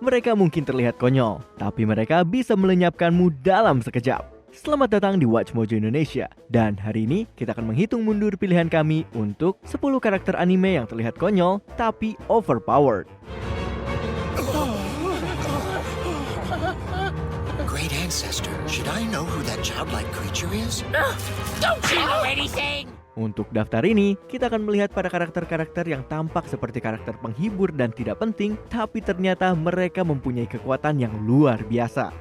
Mereka mungkin terlihat konyol, tapi mereka bisa melenyapkanmu dalam sekejap. Selamat datang di Watch Mojo Indonesia. Dan hari ini kita akan menghitung mundur pilihan kami untuk 10 karakter anime yang terlihat konyol tapi overpowered. Great ancestor, should I know who that childlike creature is? Don't you know anything? Untuk daftar ini, kita akan melihat pada karakter-karakter yang tampak seperti karakter penghibur dan tidak penting, tapi ternyata mereka mempunyai kekuatan yang luar biasa.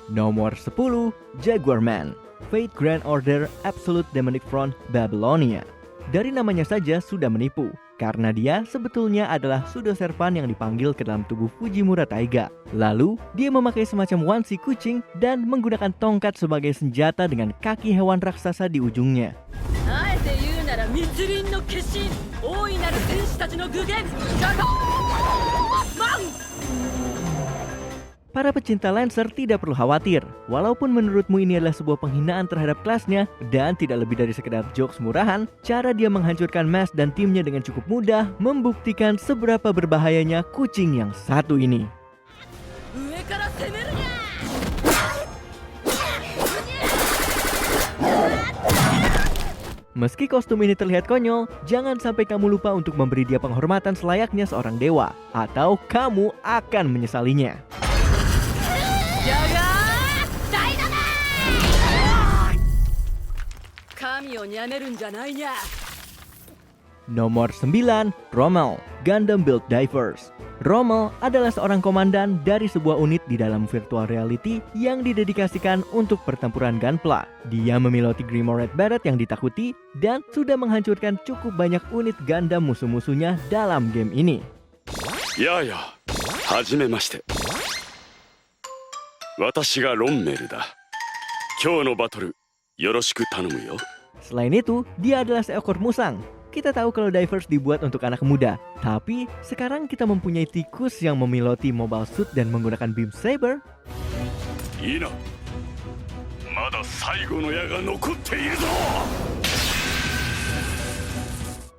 Nomor 10, Jaguar Man, Fate Grand Order Absolute Demonic Front Babylonia. Dari namanya saja sudah menipu, karena dia sebetulnya adalah pseudo servan yang dipanggil ke dalam tubuh Fujimura Taiga. Lalu, dia memakai semacam wansi kucing dan menggunakan tongkat sebagai senjata dengan kaki hewan raksasa di ujungnya. Para pecinta Lancer tidak perlu khawatir, walaupun menurutmu ini adalah sebuah penghinaan terhadap kelasnya dan tidak lebih dari sekedar jokes murahan, cara dia menghancurkan Mask dan timnya dengan cukup mudah membuktikan seberapa berbahayanya kucing yang satu ini. Meski kostum ini terlihat konyol, jangan sampai kamu lupa untuk memberi dia penghormatan selayaknya seorang dewa, atau kamu akan menyesalinya. Nomor 9, Rommel, Gundam Build Divers. Rommel adalah seorang komandan dari sebuah unit di dalam virtual reality yang didedikasikan untuk pertempuran Gunpla. Dia memiloti Grimoire Red Beret yang ditakuti dan sudah menghancurkan cukup banyak unit Gundam musuh-musuhnya dalam game ini. Ya, hajimemashite. Watashi ga Rommel da. Kyou no battle, yoroshiku tanomu yo. Selain itu, dia adalah seekor musang. Kita tahu kalau Divers dibuat untuk anak muda, tapi sekarang kita mempunyai tikus yang memiloti mobile suit dan menggunakan beam saber. Ina, mada saigo no ya ga nokotte iru zo.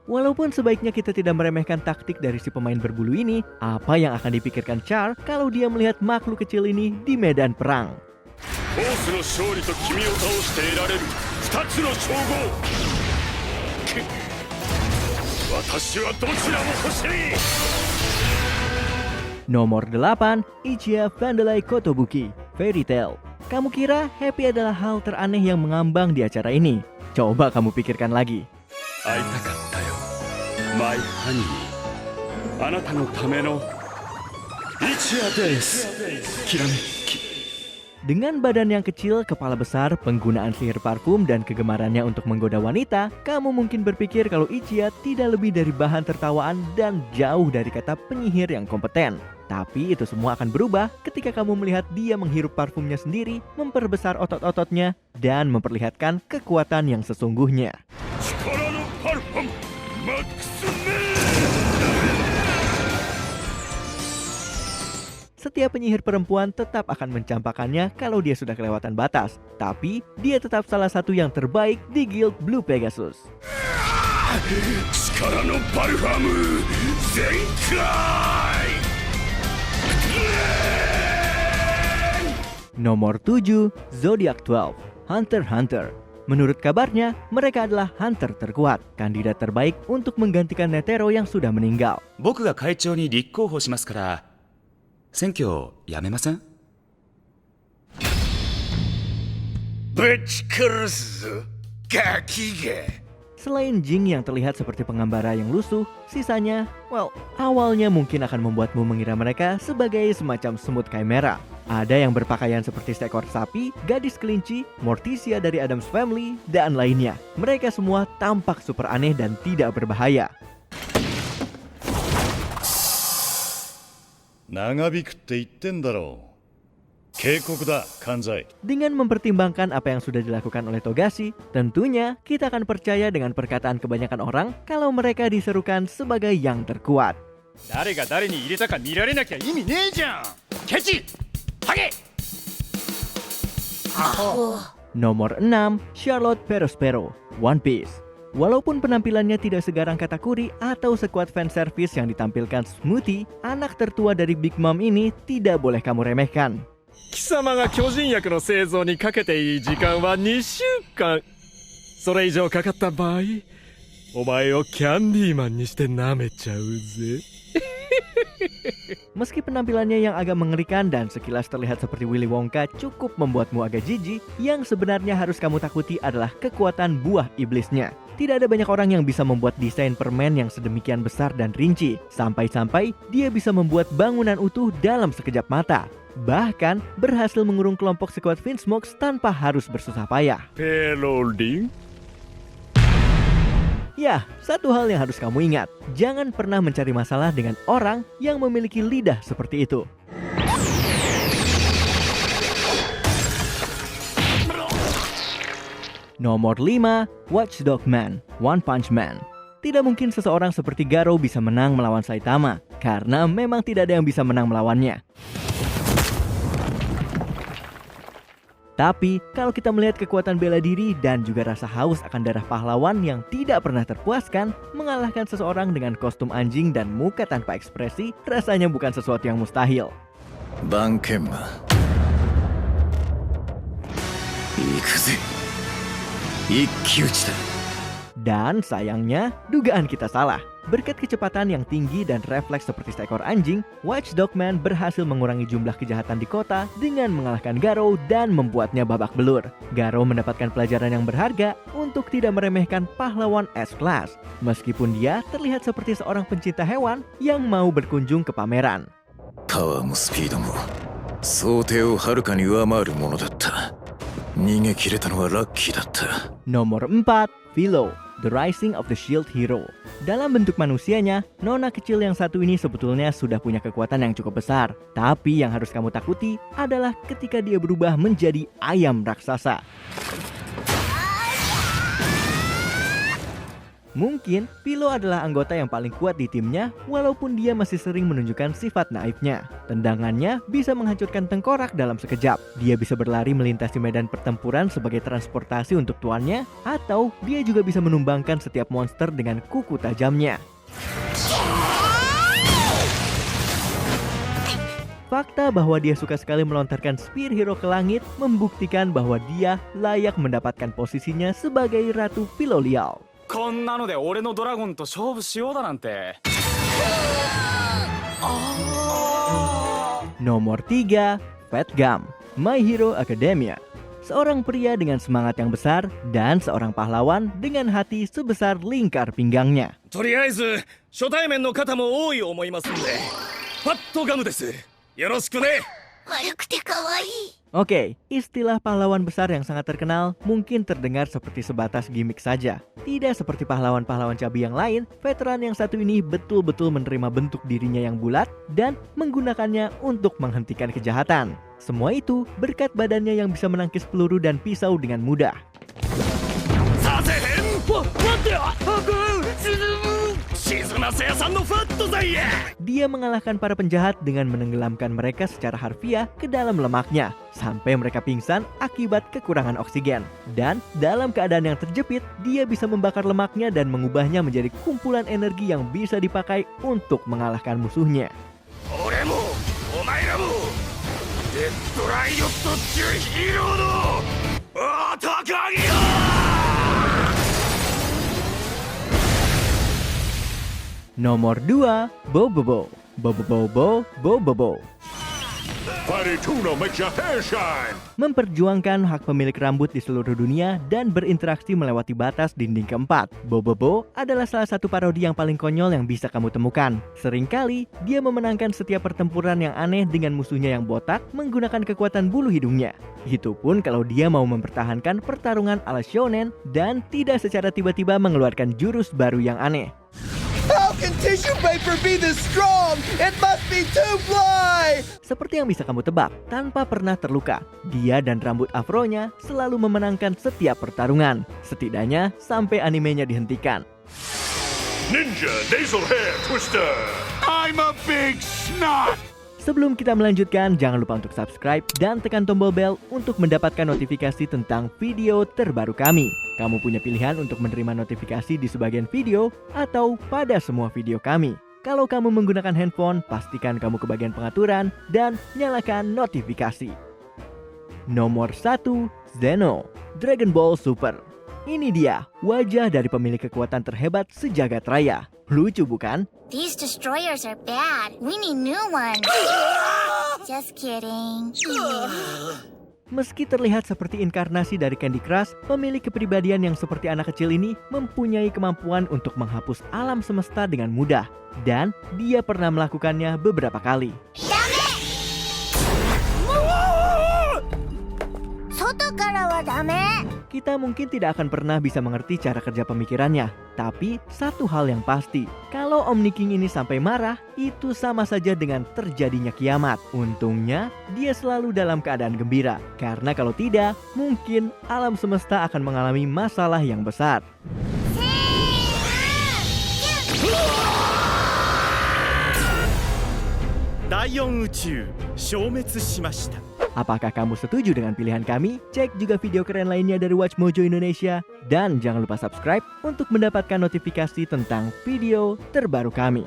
Walaupun sebaiknya kita tidak meremehkan taktik dari si pemain berbulu ini, apa yang akan dipikirkan Char kalau dia melihat makhluk kecil ini di medan perang? Boss no shouri to kimi o taoshite erareru 2つの称号。私はどちらも欲しい。Nomor 8, Ichiya Vandelay Kotobuki, Fairy Tail. Kamu kira happy adalah hal teraneh yang mengambang di acara ini? Coba kamu pikirkan lagi. 会いたかったよ、マイハニー。あなたのための一夜です。きらめき。 Dengan badan yang kecil, kepala besar, penggunaan sihir parfum, dan kegemarannya untuk menggoda wanita, kamu mungkin berpikir kalau Ichiya tidak lebih dari bahan tertawaan dan jauh dari kata penyihir yang kompeten. Tapi itu semua akan berubah ketika kamu melihat dia menghirup parfumnya sendiri, memperbesar otot-ototnya, dan memperlihatkan kekuatan yang sesungguhnya. Setiap penyihir perempuan tetap akan mencampakkannya kalau dia sudah kelewatan batas. Tapi, dia tetap salah satu yang terbaik di Guild Blue Pegasus. Nomor 7, Zodiac 12, Hunter x Hunter. Menurut kabarnya, mereka adalah hunter terkuat, kandidat terbaik untuk menggantikan Netero yang sudah meninggal. 僕が会長に立候補しますから、選挙やめません? ぶち殺すぞ、ガキが。 Selain Jing yang terlihat seperti pengembara yang lusuh, sisanya, awalnya mungkin akan membuatmu mengira mereka sebagai semacam semut chimera. Ada yang berpakaian seperti seekor sapi, gadis kelinci, Morticia dari Addams Family, dan lainnya. Mereka semua tampak super aneh dan tidak berbahaya. 長引くって言ってんだろう。警告だ、関西。 Dengan mempertimbangkan apa yang sudah dilakukan oleh Togashi, tentunya kita akan percaya dengan perkataan kebanyakan orang kalau mereka diserukan sebagai yang terkuat. 誰が誰に入れたか見られなきゃ意味ねえじゃん。ケチ、ハゲ。 Nomor 6, Charlotte Perospero, One Piece. Walaupun penampilannya tidak segarang Katakuri atau sekuat fanservice yang ditampilkan Smoothie, anak tertua dari Big Mom ini tidak boleh kamu remehkan. 貴様が巨人薬の製造にかけていい時間は2週間。それ以上かかった場合、お前をキャンディーマンにして舐めちゃうぜ。 Meski penampilannya yang agak mengerikan dan sekilas terlihat seperti Willy Wonka cukup membuatmu agak jijik, yang sebenarnya harus kamu takuti adalah kekuatan buah iblisnya. Tidak ada banyak orang yang bisa membuat desain permen yang sedemikian besar dan rinci, sampai-sampai dia bisa membuat bangunan utuh dalam sekejap mata. Bahkan berhasil mengurung kelompok sekuat Vinsmoke tanpa harus bersusah payah. Reloading. Ya, satu hal yang harus kamu ingat, jangan pernah mencari masalah dengan orang yang memiliki lidah seperti itu. Nomor 5, Watchdog Man, One Punch Man. Tidak mungkin seseorang seperti Garou bisa menang melawan Saitama, karena memang tidak ada yang bisa menang melawannya. Tapi, kalau kita melihat kekuatan bela diri dan juga rasa haus akan darah pahlawan yang tidak pernah terpuaskan, mengalahkan seseorang dengan kostum anjing dan muka tanpa ekspresi rasanya bukan sesuatu yang mustahil. Bankenma. Ikuze. Ikkyuchi da. Dan sayangnya, dugaan kita salah. Berkat kecepatan yang tinggi dan refleks seperti seekor anjing, Watchdog Man berhasil mengurangi jumlah kejahatan di kota dengan mengalahkan Garou dan membuatnya babak belur. Garou mendapatkan pelajaran yang berharga untuk tidak meremehkan pahlawan S-Class, meskipun dia terlihat seperti seorang pencinta hewan yang mau berkunjung ke pameran. Power mo speed mo soutei o haruka ni uwamaru mono datta. Nigekireta no wa lucky datta. Nomor 4, Philo, The Rising of the Shield Hero. Dalam bentuk manusianya, nona kecil yang satu ini sebetulnya sudah punya kekuatan yang cukup besar. Tapi yang harus kamu takuti adalah ketika dia berubah menjadi ayam raksasa. Mungkin Philo adalah anggota yang paling kuat di timnya, walaupun dia masih sering menunjukkan sifat naifnya. Tendangannya bisa menghancurkan tengkorak dalam sekejap. Dia bisa berlari melintasi medan pertempuran sebagai transportasi untuk tuannya, atau dia juga bisa menumbangkan setiap monster dengan kuku tajamnya. Fakta bahwa dia suka sekali melontarkan Spear Hero ke langit membuktikan bahwa dia layak mendapatkan posisinya sebagai Ratu Philolial. こんなので俺のドラゴンと勝負しようだなんて。 Nomor 3, Fat Gum, My Hero Academia. Seorang pria dengan semangat yang besar dan seorang pahlawan dengan hati sebesar lingkar pinggangnya. とりあえず初対面の方も多い思いますんで、ファットガムです。よろしくね。悪くて可愛い。 Oke, istilah pahlawan besar yang sangat terkenal mungkin terdengar seperti sebatas gimmick saja. Tidak seperti pahlawan-pahlawan cabi yang lain, veteran yang satu ini betul-betul menerima bentuk dirinya yang bulat dan menggunakannya untuk menghentikan kejahatan. Semua itu berkat badannya yang bisa menangkis peluru dan pisau dengan mudah. Dia mengalahkan para penjahat dengan menenggelamkan mereka secara harfiah ke dalam lemaknya sampai mereka pingsan akibat kekurangan oksigen. Dan dalam keadaan yang terjepit, dia bisa membakar lemaknya dan mengubahnya menjadi kumpulan energi yang bisa dipakai untuk mengalahkan musuhnya. Nomor 2, Bobobo, Bobobo. Memperjuangkan hak pemilik rambut di seluruh dunia dan berinteraksi melewati batas dinding keempat. Bobobo adalah salah satu parodi yang paling konyol yang bisa kamu temukan. Seringkali dia memenangkan setiap pertempuran yang aneh dengan musuhnya yang botak menggunakan kekuatan bulu hidungnya. Itu pun kalau dia mau mempertahankan pertarungan ala shonen dan tidak secara tiba-tiba mengeluarkan jurus baru yang aneh. How can tissue paper be this strong? It must be two-ply! Seperti yang bisa kamu tebak, tanpa pernah terluka, dia dan rambut afronya selalu memenangkan setiap pertarungan. Setidaknya sampai animenya dihentikan. Ninja Nasal Hair Twister. I'm a big snot. Sebelum kita melanjutkan, jangan lupa untuk subscribe dan tekan tombol bel untuk mendapatkan notifikasi tentang video terbaru kami. Kamu punya pilihan untuk menerima notifikasi di sebagian video atau pada semua video kami. Kalau kamu menggunakan handphone, pastikan kamu ke bagian pengaturan dan nyalakan notifikasi. Nomor 1, Zeno, Dragon Ball Super. Ini dia wajah dari pemilik kekuatan terhebat sejagat raya. Lucu bukan? These destroyers are bad. We need new ones. Just kidding. Meski terlihat seperti inkarnasi dari Candy Crush, pemilik kepribadian yang seperti anak kecil ini mempunyai kemampuan untuk menghapus alam semesta dengan mudah. Dan dia pernah melakukannya beberapa kali. Kita mungkin tidak akan pernah bisa mengerti cara kerja pemikirannya. Tapi satu hal yang pasti, kalau Omni King ini sampai marah, itu sama saja dengan terjadinya kiamat. Untungnya, dia selalu dalam keadaan gembira. Karena kalau tidak, mungkin alam semesta akan mengalami masalah yang besar. Apakah kamu setuju dengan pilihan kami? Cek juga video keren lainnya dari Watch Mojo Indonesia. Dan jangan lupa subscribe untuk mendapatkan notifikasi tentang video terbaru kami.